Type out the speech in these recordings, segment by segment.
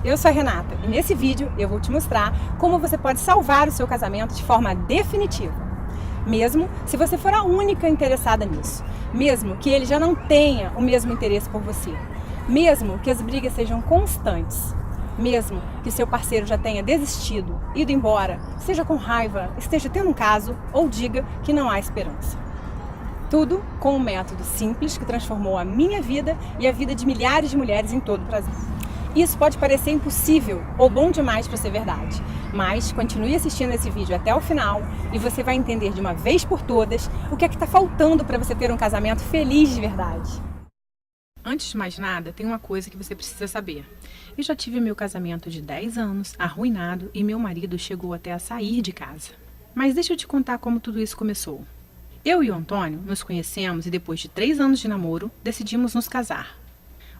eu sou a Renata e nesse vídeo eu vou te mostrar como você pode salvar o seu casamento de forma definitiva. Mesmo se você for a única interessada nisso, mesmo que ele já não tenha o mesmo interesse por você, mesmo que as brigas sejam constantes, mesmo que seu parceiro já tenha desistido, ido embora, esteja com raiva, esteja tendo um caso ou diga que não há esperança. Tudo com um método simples que transformou a minha vida e a vida de milhares de mulheres em todo o Brasil. Isso pode parecer impossível ou bom demais para ser verdade, mas continue assistindo esse vídeo até o final e você vai entender de uma vez por todas o que é que está faltando para você ter um casamento feliz de verdade. Antes de mais nada, tem uma coisa que você precisa saber. Eu já tive meu casamento de 10 anos arruinado e meu marido chegou até a sair de casa. Mas deixa eu te contar como tudo isso começou. Eu e o Antônio nos conhecemos e depois de 3 anos de namoro, decidimos nos casar.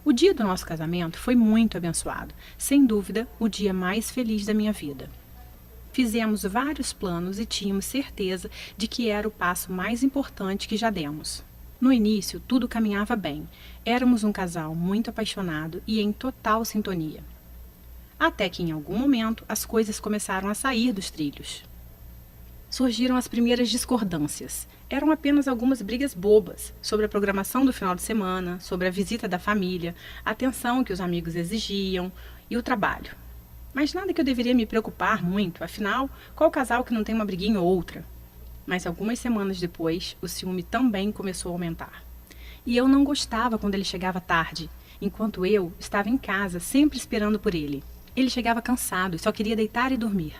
O dia do nosso casamento foi muito abençoado, sem dúvida, o dia mais feliz da minha vida. Fizemos vários planos e tínhamos certeza de que era o passo mais importante que já demos. No início, tudo caminhava bem. Éramos um casal muito apaixonado e em total sintonia. Até que, em algum momento, as coisas começaram a sair dos trilhos. Surgiram as primeiras discordâncias. Eram apenas algumas brigas bobas sobre a programação do final de semana, sobre a visita da família, a atenção que os amigos exigiam e o trabalho. Mas nada que eu deveria me preocupar muito, afinal, qual casal que não tem uma briguinha ou outra? Mas algumas semanas depois, o ciúme também começou a aumentar. E eu não gostava quando ele chegava tarde, enquanto eu estava em casa sempre esperando por ele. Ele chegava cansado e só queria deitar e dormir.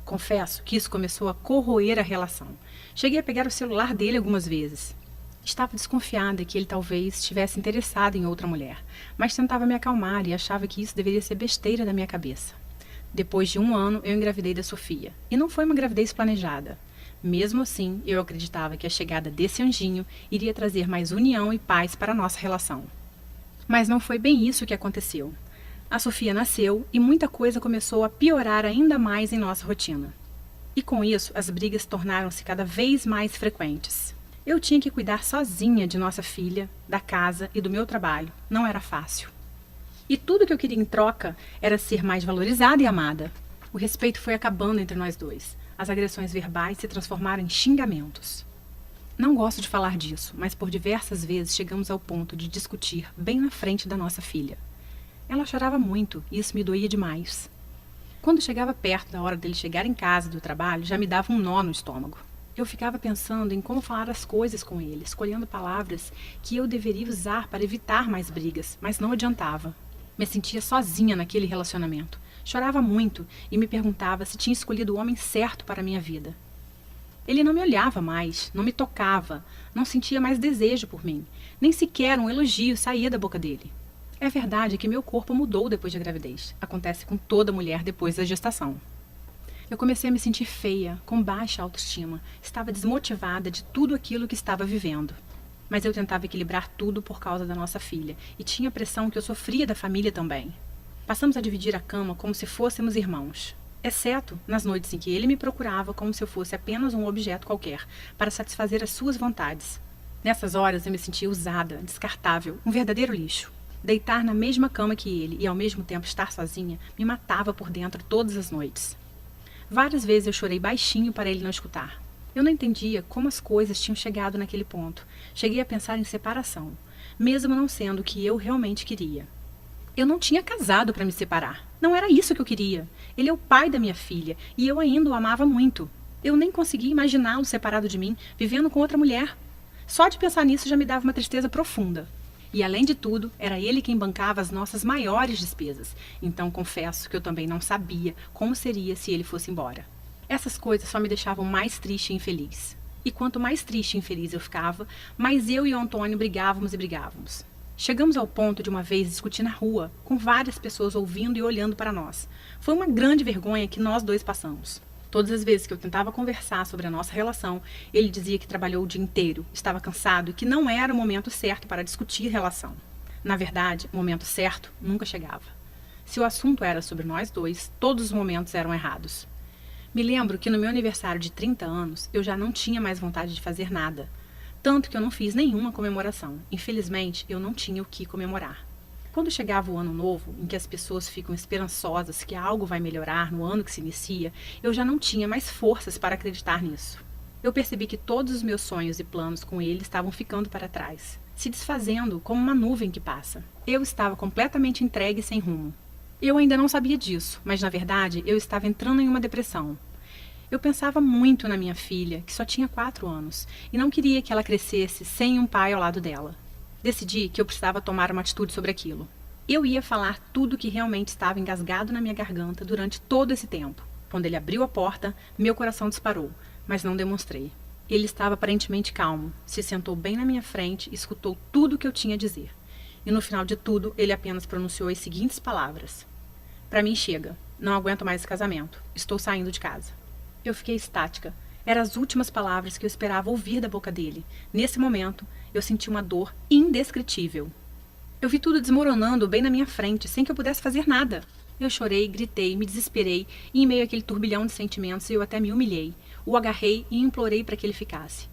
Confesso que isso começou a corroer a relação. Cheguei a pegar o celular dele algumas vezes. Estava desconfiada que ele talvez estivesse interessado em outra mulher, mas tentava me acalmar e achava que isso deveria ser besteira da minha cabeça. Depois de 1 ano, eu engravidei da Sofia. E não foi uma gravidez planejada. Mesmo assim, eu acreditava que a chegada desse anjinho iria trazer mais união e paz para a nossa relação. Mas não foi bem isso que aconteceu. A Sofia nasceu e muita coisa começou a piorar ainda mais em nossa rotina. E com isso, as brigas tornaram-se cada vez mais frequentes. Eu tinha que cuidar sozinha de nossa filha, da casa e do meu trabalho. Não era fácil. E tudo que eu queria em troca era ser mais valorizada e amada. O respeito foi acabando entre nós dois. As agressões verbais se transformaram em xingamentos. Não gosto de falar disso, mas por diversas vezes chegamos ao ponto de discutir bem na frente da nossa filha. Ela chorava muito e isso me doía demais. Quando chegava perto da hora dele chegar em casa do trabalho, já me dava um nó no estômago. Eu ficava pensando em como falar as coisas com ele, escolhendo palavras que eu deveria usar para evitar mais brigas, mas não adiantava. Me sentia sozinha naquele relacionamento. Chorava muito e me perguntava se tinha escolhido o homem certo para a minha vida. Ele não me olhava mais, não me tocava, não sentia mais desejo por mim, nem sequer um elogio saía da boca dele. É verdade que meu corpo mudou depois da gravidez. Acontece com toda mulher depois da gestação. Eu comecei a me sentir feia, com baixa autoestima. Estava desmotivada de tudo aquilo que estava vivendo. Mas eu tentava equilibrar tudo por causa da nossa filha. E tinha a pressão que eu sofria da família também. Passamos a dividir a cama como se fôssemos irmãos. Exceto nas noites em que ele me procurava como se eu fosse apenas um objeto qualquer, para satisfazer as suas vontades. Nessas horas eu me sentia usada, descartável, um verdadeiro lixo. Deitar na mesma cama que ele e ao mesmo tempo estar sozinha me matava por dentro todas as noites. Várias vezes eu chorei baixinho para ele não escutar. Eu não entendia como as coisas tinham chegado naquele ponto. Cheguei a pensar em separação, mesmo não sendo o que eu realmente queria. Eu não tinha casado para me separar. Não era isso que eu queria. Ele é o pai da minha filha e eu ainda o amava muito. Eu nem conseguia imaginá-lo separado de mim, vivendo com outra mulher. Só de pensar nisso já me dava uma tristeza profunda. E, além de tudo, era ele quem bancava as nossas maiores despesas. Então, confesso que eu também não sabia como seria se ele fosse embora. Essas coisas só me deixavam mais triste e infeliz. E quanto mais triste e infeliz eu ficava, mais eu e o Antônio brigávamos e brigávamos. Chegamos ao ponto de uma vez discutir na rua, com várias pessoas ouvindo e olhando para nós. Foi uma grande vergonha que nós dois passamos. Todas as vezes que eu tentava conversar sobre a nossa relação, ele dizia que trabalhou o dia inteiro, estava cansado e que não era o momento certo para discutir relação. Na verdade, o momento certo nunca chegava. Se o assunto era sobre nós dois, todos os momentos eram errados. Me lembro que no meu aniversário de 30 anos, eu já não tinha mais vontade de fazer nada. Tanto que eu não fiz nenhuma comemoração. Infelizmente, eu não tinha o que comemorar. Quando chegava o ano novo, em que as pessoas ficam esperançosas que algo vai melhorar no ano que se inicia, eu já não tinha mais forças para acreditar nisso. Eu percebi que todos os meus sonhos e planos com ele estavam ficando para trás, se desfazendo como uma nuvem que passa. Eu estava completamente entregue e sem rumo. Eu ainda não sabia disso, mas na verdade eu estava entrando em uma depressão. Eu pensava muito na minha filha, que só tinha 4 anos, e não queria que ela crescesse sem um pai ao lado dela. Decidi que eu precisava tomar uma atitude sobre aquilo. Eu ia falar tudo o que realmente estava engasgado na minha garganta durante todo esse tempo. Quando ele abriu a porta, meu coração disparou, mas não demonstrei. Ele estava aparentemente calmo, se sentou bem na minha frente e escutou tudo o que eu tinha a dizer. E no final de tudo, ele apenas pronunciou as seguintes palavras: "Para mim chega, não aguento mais esse casamento, estou saindo de casa." Eu fiquei estática. Eram as últimas palavras que eu esperava ouvir da boca dele. Nesse momento, eu senti uma dor indescritível. Eu vi tudo desmoronando bem na minha frente, sem que eu pudesse fazer nada. Eu chorei, gritei, me desesperei, e em meio àquele turbilhão de sentimentos, eu até me humilhei. O agarrei e implorei para que ele ficasse.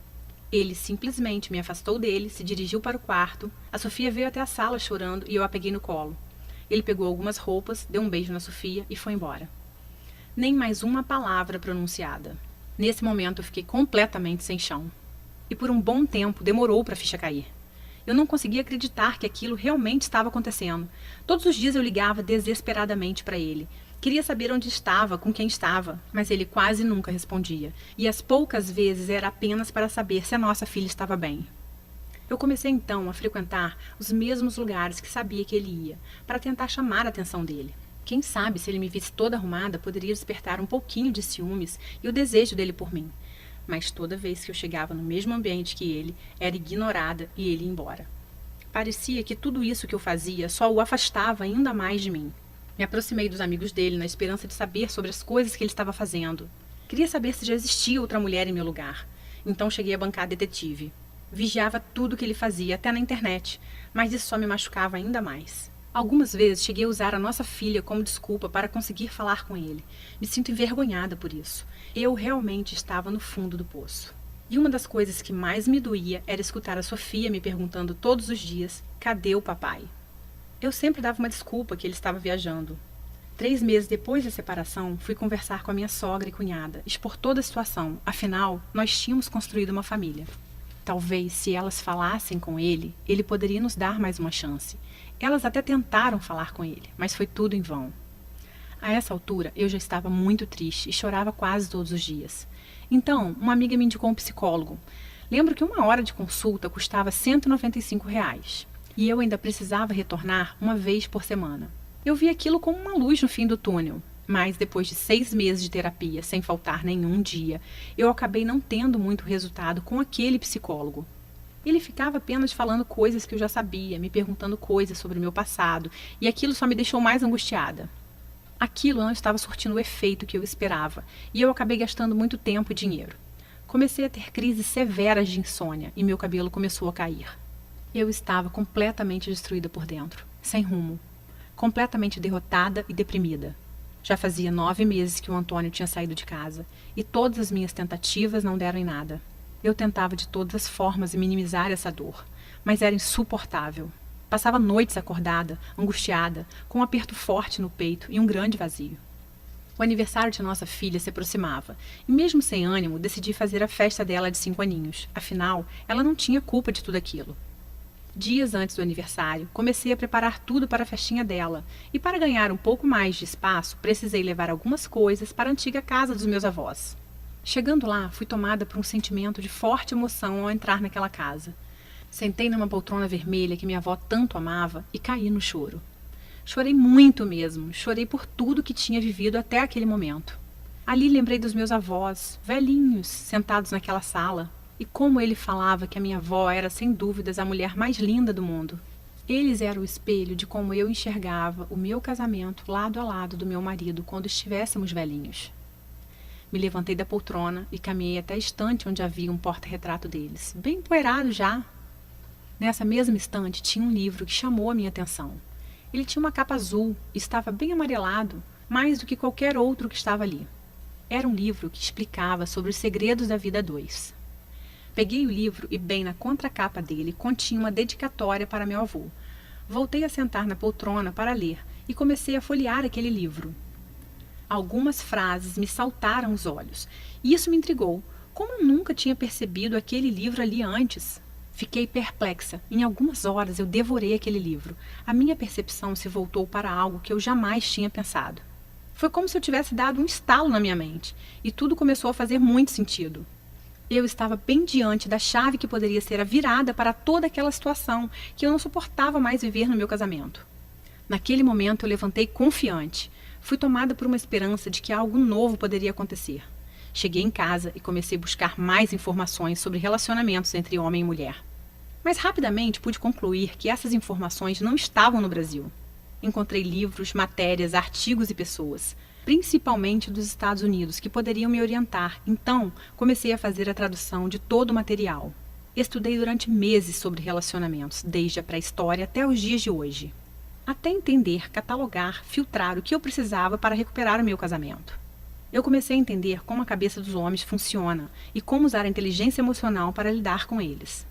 Ele simplesmente me afastou dele, se dirigiu para o quarto. A Sofia veio até a sala chorando e eu a peguei no colo. Ele pegou algumas roupas, deu um beijo na Sofia e foi embora. Nem mais uma palavra pronunciada. Nesse momento eu fiquei completamente sem chão. E por um bom tempo demorou para a ficha cair. Eu não conseguia acreditar que aquilo realmente estava acontecendo. Todos os dias eu ligava desesperadamente para ele. Queria saber onde estava, com quem estava, mas ele quase nunca respondia. E as poucas vezes era apenas para saber se a nossa filha estava bem. Eu comecei então a frequentar os mesmos lugares que sabia que ele ia, para tentar chamar a atenção dele. Quem sabe, se ele me visse toda arrumada, poderia despertar um pouquinho de ciúmes e o desejo dele por mim. Mas toda vez que eu chegava no mesmo ambiente que ele, era ignorada e ele ia embora. Parecia que tudo isso que eu fazia só o afastava ainda mais de mim. Me aproximei dos amigos dele na esperança de saber sobre as coisas que ele estava fazendo. Queria saber se já existia outra mulher em meu lugar. Então cheguei a bancar detetive. Vigiava tudo que ele fazia, até na internet, mas isso só me machucava ainda mais. Algumas vezes cheguei a usar a nossa filha como desculpa para conseguir falar com ele. Me sinto envergonhada por isso. Eu realmente estava no fundo do poço. E uma das coisas que mais me doía era escutar a Sofia me perguntando todos os dias: cadê o papai? Eu sempre dava uma desculpa que ele estava viajando. 3 meses depois da separação, fui conversar com a minha sogra e cunhada, expor toda a situação. Afinal, nós tínhamos construído uma família. Talvez, se elas falassem com ele, ele poderia nos dar mais uma chance. Elas até tentaram falar com ele, mas foi tudo em vão. A essa altura, eu já estava muito triste e chorava quase todos os dias. Então, uma amiga me indicou um psicólogo. Lembro que 1 hora de consulta custava R$ 195. E eu ainda precisava retornar uma vez por semana. Eu vi aquilo como uma luz no fim do túnel. Mas depois de 6 meses de terapia, sem faltar nenhum dia, eu acabei não tendo muito resultado com aquele psicólogo. Ele ficava apenas falando coisas que eu já sabia, me perguntando coisas sobre o meu passado, e aquilo só me deixou mais angustiada. Aquilo não estava surtindo o efeito que eu esperava, e eu acabei gastando muito tempo e dinheiro. Comecei a ter crises severas de insônia, e meu cabelo começou a cair. Eu estava completamente destruída por dentro, sem rumo, completamente derrotada e deprimida. Já fazia 9 meses que o Antônio tinha saído de casa, e todas as minhas tentativas não deram em nada. Eu tentava de todas as formas minimizar essa dor, mas era insuportável. Passava noites acordada, angustiada, com um aperto forte no peito e um grande vazio. O aniversário de nossa filha se aproximava, e mesmo sem ânimo, decidi fazer a festa dela de 5 aninhos. Afinal, ela não tinha culpa de tudo aquilo. Dias antes do aniversário, comecei a preparar tudo para a festinha dela, e para ganhar um pouco mais de espaço, precisei levar algumas coisas para a antiga casa dos meus avós. Chegando lá, fui tomada por um sentimento de forte emoção ao entrar naquela casa. Sentei numa poltrona vermelha que minha avó tanto amava e caí no choro. Chorei muito mesmo, chorei por tudo que tinha vivido até aquele momento. Ali lembrei dos meus avós, velhinhos, sentados naquela sala, e como ele falava que a minha avó era sem dúvidas a mulher mais linda do mundo. Eles eram o espelho de como eu enxergava o meu casamento lado a lado do meu marido quando estivéssemos velhinhos. Me levantei da poltrona e caminhei até a estante onde havia um porta-retrato deles, bem empoeirado já. Nessa mesma estante tinha um livro que chamou a minha atenção. Ele tinha uma capa azul e estava bem amarelado, mais do que qualquer outro que estava ali. Era um livro que explicava sobre os segredos da vida a 2. Peguei o livro e bem na contracapa dele continha uma dedicatória para meu avô. Voltei a sentar na poltrona para ler e comecei a folhear aquele livro. Algumas frases me saltaram aos olhos e isso me intrigou. Como eu nunca tinha percebido aquele livro ali antes? Fiquei perplexa. Em algumas horas eu devorei aquele livro. A minha percepção se voltou para algo que eu jamais tinha pensado. Foi como se eu tivesse dado um estalo na minha mente e tudo começou a fazer muito sentido. Eu estava bem diante da chave que poderia ser a virada para toda aquela situação que eu não suportava mais viver no meu casamento. Naquele momento eu levantei confiante. Fui tomada por uma esperança de que algo novo poderia acontecer. Cheguei em casa e comecei a buscar mais informações sobre relacionamentos entre homem e mulher. Mas rapidamente pude concluir que essas informações não estavam no Brasil. Encontrei livros, matérias, artigos e pessoas, principalmente dos Estados Unidos, que poderiam me orientar. Então, comecei a fazer a tradução de todo o material. Estudei durante meses sobre relacionamentos, desde a pré-história até os dias de hoje. Até entender, catalogar, filtrar o que eu precisava para recuperar o meu casamento. Eu comecei a entender como a cabeça dos homens funciona e como usar a inteligência emocional para lidar com eles.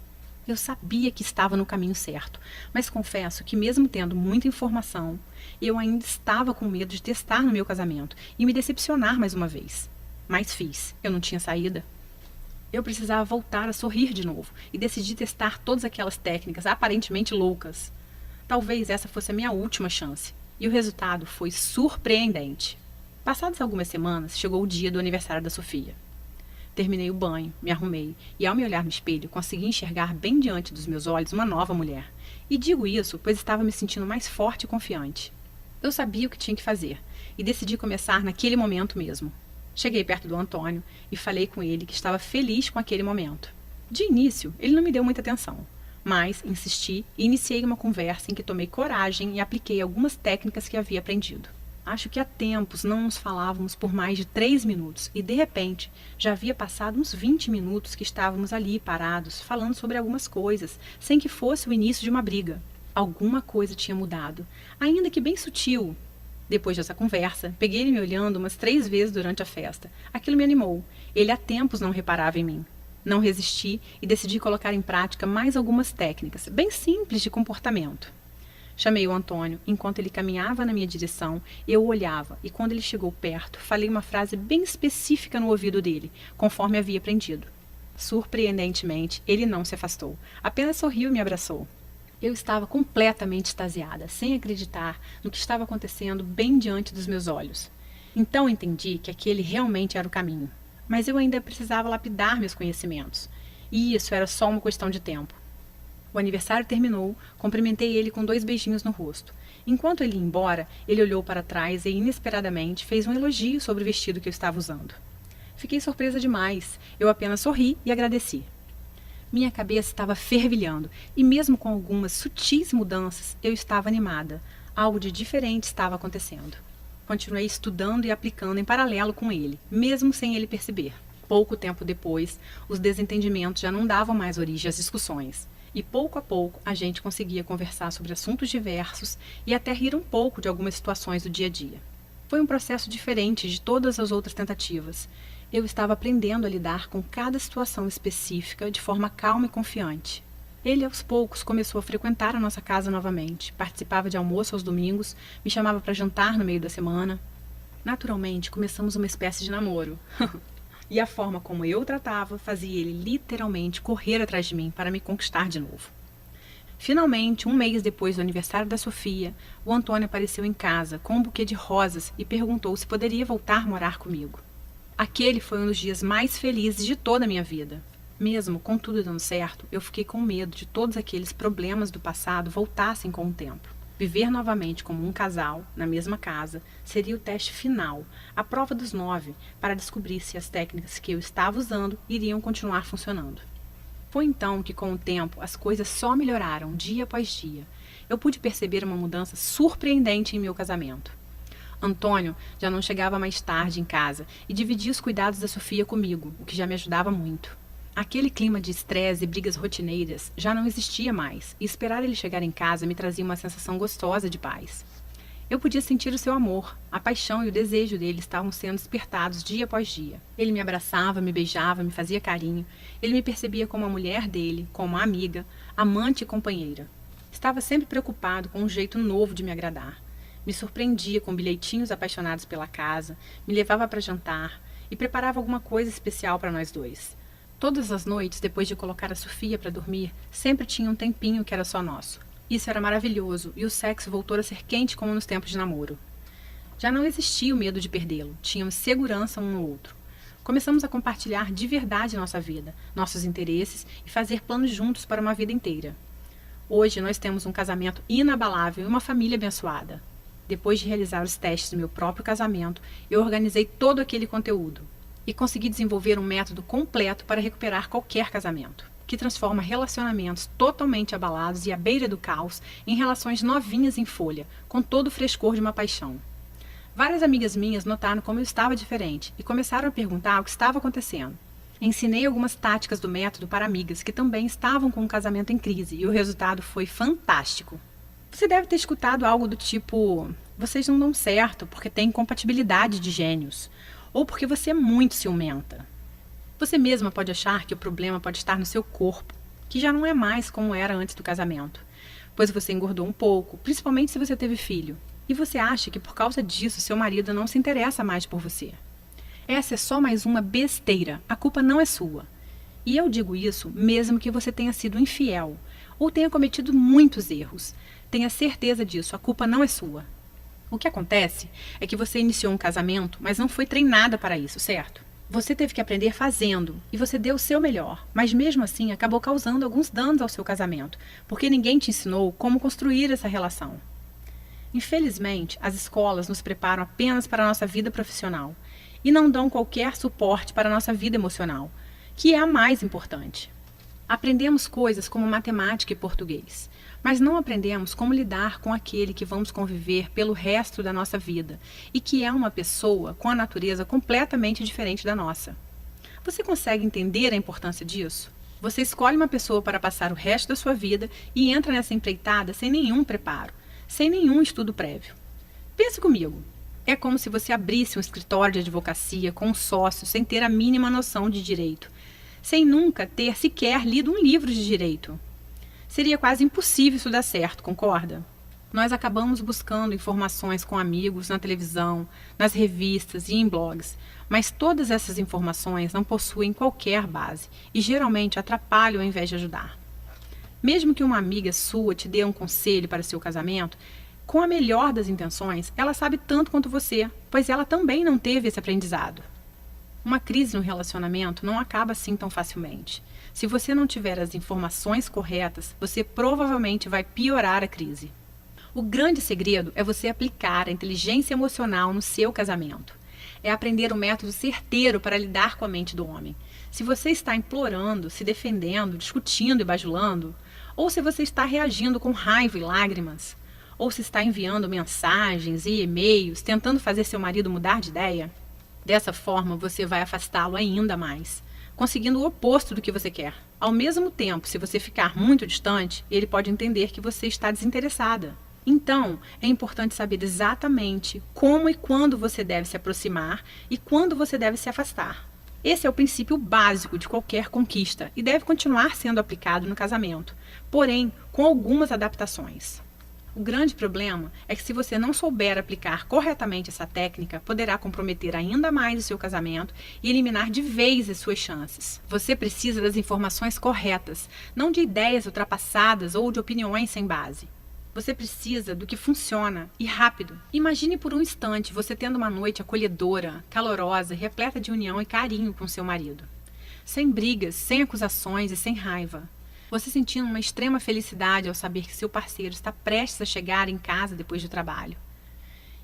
Eu sabia que estava no caminho certo, mas confesso que mesmo tendo muita informação, eu ainda estava com medo de testar no meu casamento e me decepcionar mais uma vez. Mas fiz, eu não tinha saída. Eu precisava voltar a sorrir de novo e decidi testar todas aquelas técnicas aparentemente loucas. Talvez essa fosse a minha última chance, e o resultado foi surpreendente. Passadas algumas semanas, chegou o dia do aniversário da Sofia. Terminei o banho, me arrumei e, ao me olhar no espelho, consegui enxergar bem diante dos meus olhos uma nova mulher. E digo isso, pois estava me sentindo mais forte e confiante. Eu sabia o que tinha que fazer e decidi começar naquele momento mesmo. Cheguei perto do Antônio e falei com ele que estava feliz com aquele momento. De início, ele não me deu muita atenção, mas insisti e iniciei uma conversa em que tomei coragem e apliquei algumas técnicas que havia aprendido. Acho que há tempos não nos falávamos por mais de 3 minutos e, de repente, já havia passado uns 20 minutos que estávamos ali parados, falando sobre algumas coisas, sem que fosse o início de uma briga. Alguma coisa tinha mudado, ainda que bem sutil. Depois dessa conversa, peguei ele me olhando umas 3 vezes durante a festa. Aquilo me animou. Ele há tempos não reparava em mim. Não resisti e decidi colocar em prática mais algumas técnicas, bem simples de comportamento. Chamei o Antônio. Enquanto ele caminhava na minha direção, eu o olhava e quando ele chegou perto, falei uma frase bem específica no ouvido dele, conforme havia aprendido. Surpreendentemente, ele não se afastou, apenas sorriu e me abraçou. Eu estava completamente extasiada, sem acreditar no que estava acontecendo bem diante dos meus olhos. Então entendi que aquele realmente era o caminho, mas eu ainda precisava lapidar meus conhecimentos, e isso era só uma questão de tempo. O aniversário terminou, cumprimentei ele com 2 beijinhos no rosto. Enquanto ele ia embora, ele olhou para trás e, inesperadamente, fez um elogio sobre o vestido que eu estava usando. Fiquei surpresa demais. Eu apenas sorri e agradeci. Minha cabeça estava fervilhando e, mesmo com algumas sutis mudanças, eu estava animada. Algo de diferente estava acontecendo. Continuei estudando e aplicando em paralelo com ele, mesmo sem ele perceber. Pouco tempo depois, os desentendimentos já não davam mais origem às discussões. E pouco a pouco a gente conseguia conversar sobre assuntos diversos e até rir um pouco de algumas situações do dia a dia. Foi um processo diferente de todas as outras tentativas. Eu estava aprendendo a lidar com cada situação específica de forma calma e confiante. Ele, aos poucos, começou a frequentar a nossa casa novamente, participava de almoço aos domingos, me chamava para jantar no meio da semana. Naturalmente, começamos uma espécie de namoro. E a forma como eu o tratava fazia ele literalmente correr atrás de mim para me conquistar de novo. Finalmente, 1 mês depois do aniversário da Sofia, o Antônio apareceu em casa com um buquê de rosas e perguntou se poderia voltar a morar comigo. Aquele foi um dos dias mais felizes de toda a minha vida. Mesmo com tudo dando certo, eu fiquei com medo de todos aqueles problemas do passado voltassem com o tempo. Viver novamente como um casal, na mesma casa, seria o teste final, a prova dos 9, para descobrir se as técnicas que eu estava usando iriam continuar funcionando. Foi então que, com o tempo, as coisas só melhoraram dia após dia. Eu pude perceber uma mudança surpreendente em meu casamento. Antônio já não chegava mais tarde em casa e dividia os cuidados da Sofia comigo, o que já me ajudava muito. Aquele clima de estresse e brigas rotineiras já não existia mais, e esperar ele chegar em casa me trazia uma sensação gostosa de paz. Eu podia sentir o seu amor, a paixão e o desejo dele estavam sendo despertados dia após dia. Ele me abraçava, me beijava, me fazia carinho. Ele me percebia como a mulher dele, como a amiga, amante e companheira. Estava sempre preocupado com um jeito novo de me agradar. Me surpreendia com bilhetinhos apaixonados pela casa, me levava para jantar e preparava alguma coisa especial para nós dois. Todas as noites, depois de colocar a Sofia para dormir, sempre tinha um tempinho que era só nosso. Isso era maravilhoso e o sexo voltou a ser quente como nos tempos de namoro. Já não existia o medo de perdê-lo, tínhamos segurança um no outro. Começamos a compartilhar de verdade nossa vida, nossos interesses e fazer planos juntos para uma vida inteira. Hoje nós temos um casamento inabalável e uma família abençoada. Depois de realizar os testes do meu próprio casamento, eu organizei todo aquele conteúdo e consegui desenvolver um método completo para recuperar qualquer casamento, que transforma relacionamentos totalmente abalados e à beira do caos em relações novinhas em folha, com todo o frescor de uma paixão. Várias amigas minhas notaram como eu estava diferente e começaram a perguntar o que estava acontecendo. Ensinei algumas táticas do método para amigas que também estavam com um casamento em crise e o resultado foi fantástico. Você deve ter escutado algo do tipo: vocês não dão certo porque têm incompatibilidade de gênios, ou porque você é muito ciumenta. Você mesma pode achar que o problema pode estar no seu corpo, que já não é mais como era antes do casamento, pois você engordou um pouco, principalmente se você teve filho, e você acha que por causa disso seu marido não se interessa mais por você. Essa é só mais uma besteira, a culpa não é sua. E eu digo isso mesmo que você tenha sido infiel, ou tenha cometido muitos erros. Tenha certeza disso, a culpa não é sua. O que acontece é que você iniciou um casamento, mas não foi treinada para isso, certo? Você teve que aprender fazendo, e você deu o seu melhor, mas mesmo assim acabou causando alguns danos ao seu casamento, porque ninguém te ensinou como construir essa relação. Infelizmente, as escolas nos preparam apenas para a nossa vida profissional e não dão qualquer suporte para a nossa vida emocional, que é a mais importante. Aprendemos coisas como matemática e português, mas não aprendemos como lidar com aquele que vamos conviver pelo resto da nossa vida e que é uma pessoa com a natureza completamente diferente da nossa. Você consegue entender a importância disso? Você escolhe uma pessoa para passar o resto da sua vida e entra nessa empreitada sem nenhum preparo, sem nenhum estudo prévio. Pense comigo. É como se você abrisse um escritório de advocacia com um sócio sem ter a mínima noção de direito, sem nunca ter sequer lido um livro de direito. Seria quase impossível isso dar certo, concorda? Nós acabamos buscando informações com amigos na televisão, nas revistas e em blogs, mas todas essas informações não possuem qualquer base e geralmente atrapalham ao invés de ajudar. Mesmo que uma amiga sua te dê um conselho para seu casamento, com a melhor das intenções, ela sabe tanto quanto você, pois ela também não teve esse aprendizado. Uma crise no relacionamento não acaba assim tão facilmente. Se você não tiver as informações corretas, você provavelmente vai piorar a crise. O grande segredo é você aplicar a inteligência emocional no seu casamento. É aprender um método certeiro para lidar com a mente do homem. Se você está implorando, se defendendo, discutindo e bajulando, ou se você está reagindo com raiva e lágrimas, ou se está enviando mensagens e e-mails tentando fazer seu marido mudar de ideia, dessa forma você vai afastá-lo ainda mais, conseguindo o oposto do que você quer. Ao mesmo tempo, se você ficar muito distante, ele pode entender que você está desinteressada. Então, é importante saber exatamente como e quando você deve se aproximar e quando você deve se afastar. Esse é o princípio básico de qualquer conquista e deve continuar sendo aplicado no casamento, porém com algumas adaptações. O grande problema é que se você não souber aplicar corretamente essa técnica, poderá comprometer ainda mais o seu casamento e eliminar de vez as suas chances. Você precisa das informações corretas, não de ideias ultrapassadas ou de opiniões sem base. Você precisa do que funciona e rápido. Imagine por um instante você tendo uma noite acolhedora, calorosa, repleta de união e carinho com seu marido. Sem brigas, sem acusações e sem raiva. Você sentindo uma extrema felicidade ao saber que seu parceiro está prestes a chegar em casa depois do trabalho.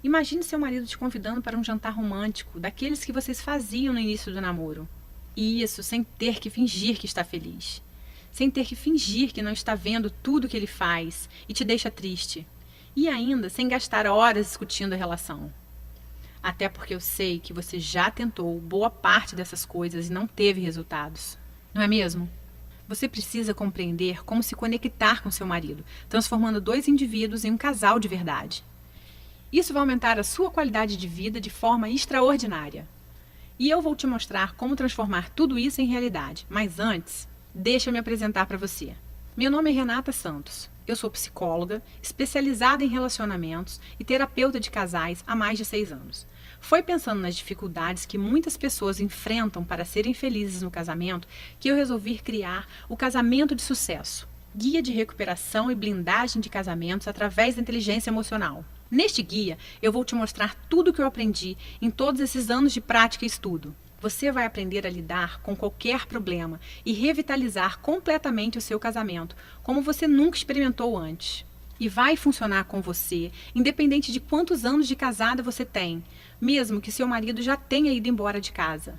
Imagine seu marido te convidando para um jantar romântico, daqueles que vocês faziam no início do namoro. E isso sem ter que fingir que está feliz. Sem ter que fingir que não está vendo tudo que ele faz e te deixa triste. E ainda sem gastar horas discutindo a relação. Até porque eu sei que você já tentou boa parte dessas coisas e não teve resultados. Não é mesmo? Você precisa compreender como se conectar com seu marido, transformando dois indivíduos em um casal de verdade. Isso vai aumentar a sua qualidade de vida de forma extraordinária. E eu vou te mostrar como transformar tudo isso em realidade. Mas antes, deixa eu me apresentar para você. Meu nome é Renata Santos. Eu sou psicóloga, especializada em relacionamentos e terapeuta de casais há mais de 6 anos. Foi pensando nas dificuldades que muitas pessoas enfrentam para serem felizes no casamento que eu resolvi criar o Casamento de Sucesso, guia de recuperação e blindagem de casamentos através da inteligência emocional. Neste guia, eu vou te mostrar tudo o que eu aprendi em todos esses anos de prática e estudo. Você vai aprender a lidar com qualquer problema e revitalizar completamente o seu casamento, como você nunca experimentou antes. E vai funcionar com você, independente de quantos anos de casada você tem, mesmo que seu marido já tenha ido embora de casa.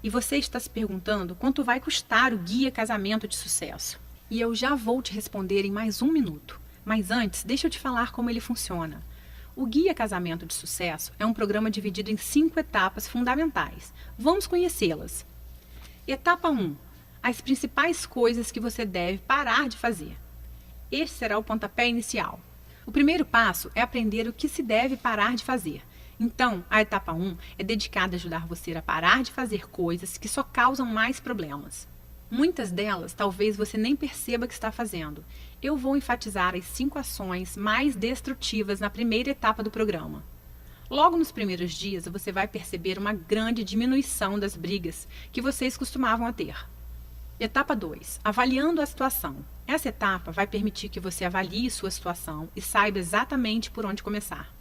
E você está se perguntando quanto vai custar o Guia Casamento de Sucesso. E eu já vou te responder em mais 1 minuto. Mas antes, deixa eu te falar como ele funciona. O Guia Casamento de Sucesso é um programa dividido em 5 etapas fundamentais. Vamos conhecê-las. Etapa 1. As principais coisas que você deve parar de fazer. Este será o pontapé inicial. O primeiro passo é aprender o que se deve parar de fazer. Então, a etapa 1 é dedicada a ajudar você a parar de fazer coisas que só causam mais problemas. Muitas delas talvez você nem perceba que está fazendo. Eu vou enfatizar as 5 ações mais destrutivas na primeira etapa do programa. Logo nos primeiros dias, você vai perceber uma grande diminuição das brigas que vocês costumavam a ter. Etapa 2. Avaliando a situação. Essa etapa vai permitir que você avalie sua situação e saiba exatamente por onde começar.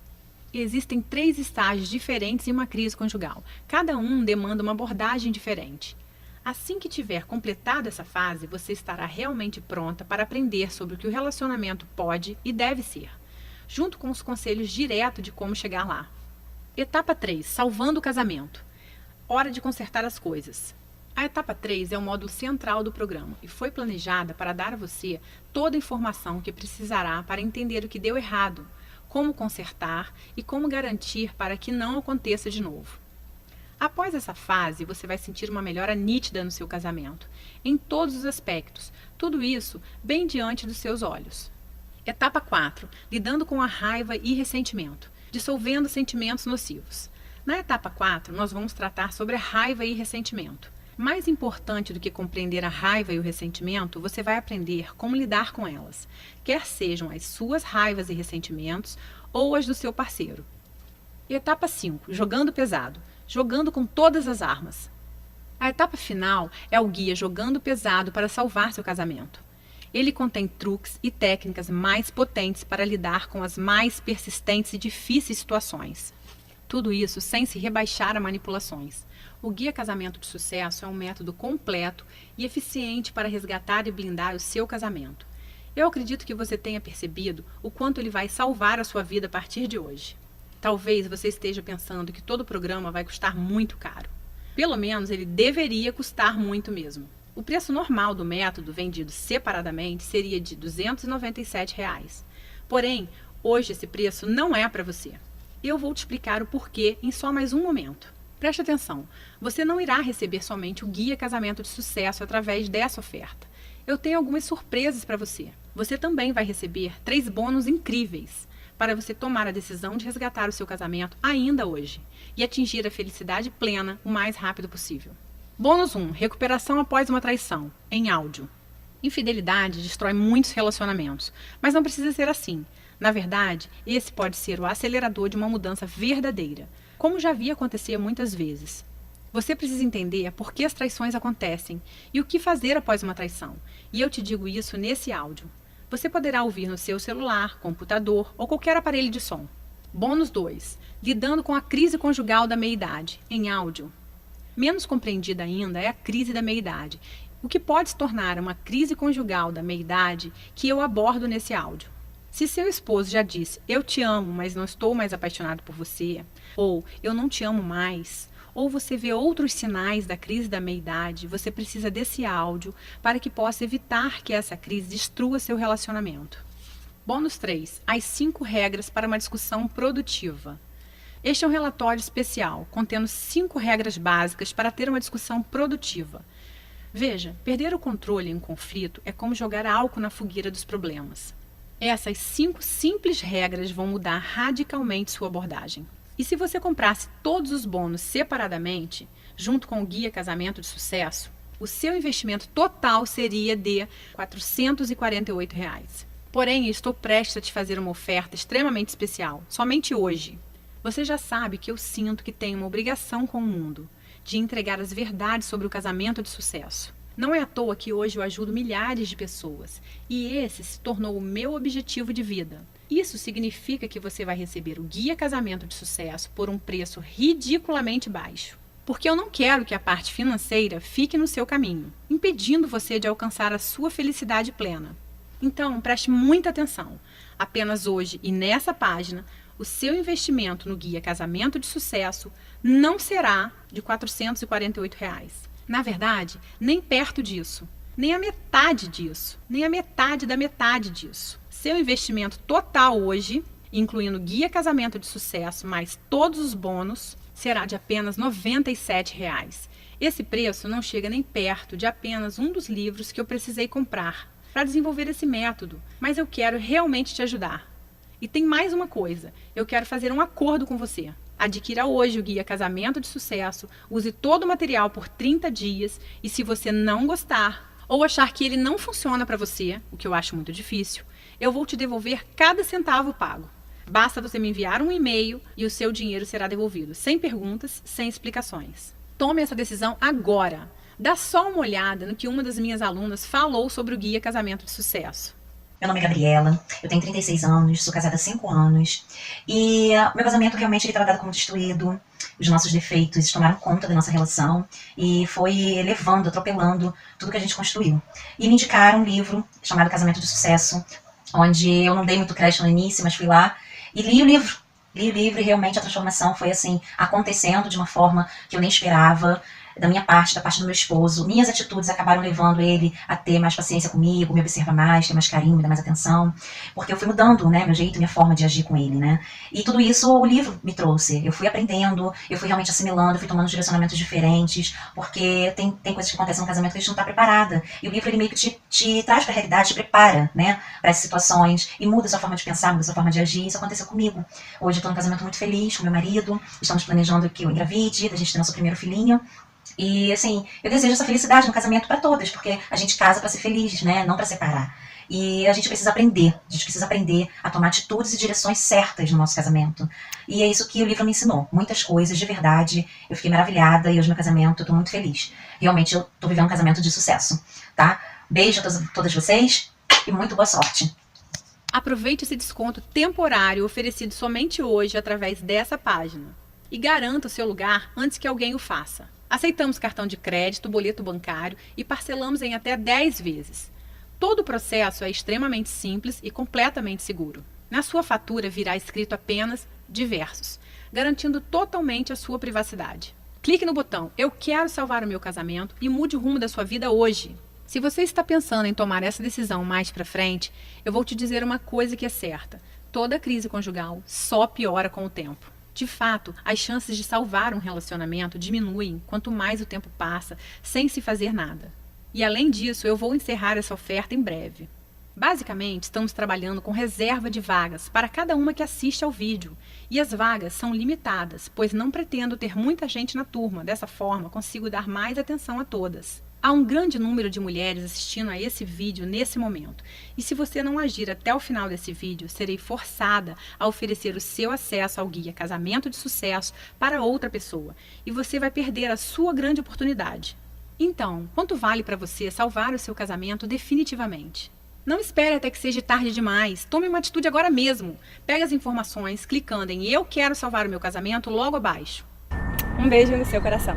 Existem 3 estágios diferentes em uma crise conjugal. Cada um demanda uma abordagem diferente. Assim que tiver completado essa fase, você estará realmente pronta para aprender sobre o que o relacionamento pode e deve ser, junto com os conselhos diretos de como chegar lá. Etapa 3. Salvando o casamento. Hora de consertar as coisas. A etapa 3 é o módulo central do programa e foi planejada para dar a você toda a informação que precisará para entender o que deu errado, como consertar e como garantir para que não aconteça de novo. Após essa fase, você vai sentir uma melhora nítida no seu casamento, em todos os aspectos, tudo isso bem diante dos seus olhos. Etapa 4. Lidando com a raiva e ressentimento, dissolvendo sentimentos nocivos. Na etapa 4, nós vamos tratar sobre a raiva e ressentimento. Mais importante do que compreender a raiva e o ressentimento, você vai aprender como lidar com elas, quer sejam as suas raivas e ressentimentos ou as do seu parceiro. Etapa 5. Jogando pesado. Jogando com todas as armas. A etapa final é o guia Jogando Pesado para salvar seu casamento. Ele contém truques e técnicas mais potentes para lidar com as mais persistentes e difíceis situações. Tudo isso sem se rebaixar a manipulações. O Guia Casamento de Sucesso é um método completo e eficiente para resgatar e blindar o seu casamento. Eu acredito que você tenha percebido o quanto ele vai salvar a sua vida a partir de hoje. Talvez você esteja pensando que todo o programa vai custar muito caro. Pelo menos ele deveria custar muito mesmo. O preço normal do método vendido separadamente seria de R$ 297. Porém, hoje esse preço não é para você. Eu vou te explicar o porquê em só mais um momento. Preste atenção, você não irá receber somente o Guia Casamento de Sucesso através dessa oferta. Eu tenho algumas surpresas para você. Você também vai receber 3 bônus incríveis para você tomar a decisão de resgatar o seu casamento ainda hoje e atingir a felicidade plena o mais rápido possível. Bônus 1. Recuperação após uma traição, em áudio. Infidelidade destrói muitos relacionamentos, mas não precisa ser assim. Na verdade, esse pode ser o acelerador de uma mudança verdadeira, como já vi acontecer muitas vezes. Você precisa entender por que as traições acontecem e o que fazer após uma traição, e eu te digo isso nesse áudio. Você poderá ouvir no seu celular, computador ou qualquer aparelho de som. Bônus 2. Lidando com a crise conjugal da meia-idade, em áudio. Menos compreendida ainda é a crise da meia-idade, o que pode se tornar uma crise conjugal da meia-idade que eu abordo nesse áudio. Se seu esposo já disse, eu te amo, mas não estou mais apaixonado por você, ou eu não te amo mais, ou você vê outros sinais da crise da meia-idade, você precisa desse áudio para que possa evitar que essa crise destrua seu relacionamento. Bônus 3. As 5 regras para uma discussão produtiva. Este é um relatório especial, contendo 5 regras básicas para ter uma discussão produtiva. Veja, perder o controle em um conflito é como jogar álcool na fogueira dos problemas. Essas 5 simples regras vão mudar radicalmente sua abordagem. E se você comprasse todos os bônus separadamente, junto com o Guia Casamento de Sucesso, o seu investimento total seria de R$ 448. Porém, estou prestes a te fazer uma oferta extremamente especial, somente hoje. Você já sabe que eu sinto que tenho uma obrigação com o mundo, de entregar as verdades sobre o casamento de sucesso. Não é à toa que hoje eu ajudo milhares de pessoas, e esse se tornou o meu objetivo de vida. Isso significa que você vai receber o Guia Casamento de Sucesso por um preço ridiculamente baixo. Porque eu não quero que a parte financeira fique no seu caminho, impedindo você de alcançar a sua felicidade plena. Então, preste muita atenção. Apenas hoje e nessa página, o seu investimento no Guia Casamento de Sucesso não será de R$ 448. Na verdade, nem perto disso, nem a metade disso, nem a metade da metade disso. Seu investimento total hoje, incluindo Guia Casamento de Sucesso mais todos os bônus, será de apenas R$ 97. Esse preço não chega nem perto de apenas um dos livros que eu precisei comprar para desenvolver esse método, mas eu quero realmente te ajudar. E tem mais uma coisa, eu quero fazer um acordo com você. Adquira hoje o Guia Casamento de Sucesso, use todo o material por 30 dias e se você não gostar ou achar que ele não funciona para você, o que eu acho muito difícil, eu vou te devolver cada centavo pago. Basta você me enviar um e-mail e o seu dinheiro será devolvido, sem perguntas, sem explicações. Tome essa decisão agora. Dá só uma olhada no que uma das minhas alunas falou sobre o Guia Casamento de Sucesso. Meu nome é Gabriela, eu tenho 36 anos, sou casada há 5 anos e meu casamento realmente estava dado como destruído, os nossos defeitos tomaram conta da nossa relação e foi levando, atropelando tudo que a gente construiu. E me indicaram um livro chamado Casamento de Sucesso, onde eu não dei muito crédito no início, mas fui lá e li o livro. Li o livro e realmente a transformação foi assim, acontecendo de uma forma que eu nem esperava. Da minha parte, da parte do meu esposo, minhas atitudes acabaram levando ele a ter mais paciência comigo, me observar mais, ter mais carinho, me dar mais atenção, porque eu fui mudando, né, meu jeito, minha forma de agir com ele, né, e tudo isso o livro me trouxe, eu fui aprendendo, eu fui realmente assimilando, eu fui tomando direcionamentos diferentes, porque tem coisas que acontecem no casamento que a gente não está preparada, e o livro ele meio que te traz para a realidade, te prepara, né, para essas situações, e muda a sua forma de pensar, muda a sua forma de agir, isso aconteceu comigo. Hoje eu estou num casamento muito feliz com meu marido, estamos planejando que eu engravide, da gente ter nosso primeiro filhinho. E assim, eu desejo essa felicidade no casamento para todas, porque a gente casa para ser feliz, né? Não para separar. E a gente precisa aprender a tomar atitudes e direções certas no nosso casamento. E é isso que o livro me ensinou, muitas coisas de verdade. Eu fiquei maravilhada e hoje meu casamento eu tô muito feliz. Realmente eu tô vivendo um casamento de sucesso, tá? Beijo a todas vocês e muito boa sorte. Aproveite esse desconto temporário oferecido somente hoje através dessa página e garanta o seu lugar antes que alguém o faça. Aceitamos cartão de crédito, boleto bancário e parcelamos em até 10 vezes. Todo o processo é extremamente simples e completamente seguro. Na sua fatura virá escrito apenas diversos, garantindo totalmente a sua privacidade. Clique no botão Eu quero salvar o meu casamento e mude o rumo da sua vida hoje. Se você está pensando em tomar essa decisão mais para frente, eu vou te dizer uma coisa que é certa. Toda crise conjugal só piora com o tempo. De fato, as chances de salvar um relacionamento diminuem quanto mais o tempo passa sem se fazer nada. E além disso, eu vou encerrar essa oferta em breve. Basicamente, estamos trabalhando com reserva de vagas para cada uma que assiste ao vídeo. E as vagas são limitadas, pois não pretendo ter muita gente na turma. Dessa forma, consigo dar mais atenção a todas. Há um grande número de mulheres assistindo a esse vídeo nesse momento. E se você não agir até o final desse vídeo, serei forçada a oferecer o seu acesso ao Guia Casamento de Sucesso para outra pessoa. E você vai perder a sua grande oportunidade. Então, quanto vale para você salvar o seu casamento definitivamente? Não espere até que seja tarde demais. Tome uma atitude agora mesmo. Pegue as informações clicando em Eu quero salvar o meu casamento logo abaixo. Um beijo no seu coração.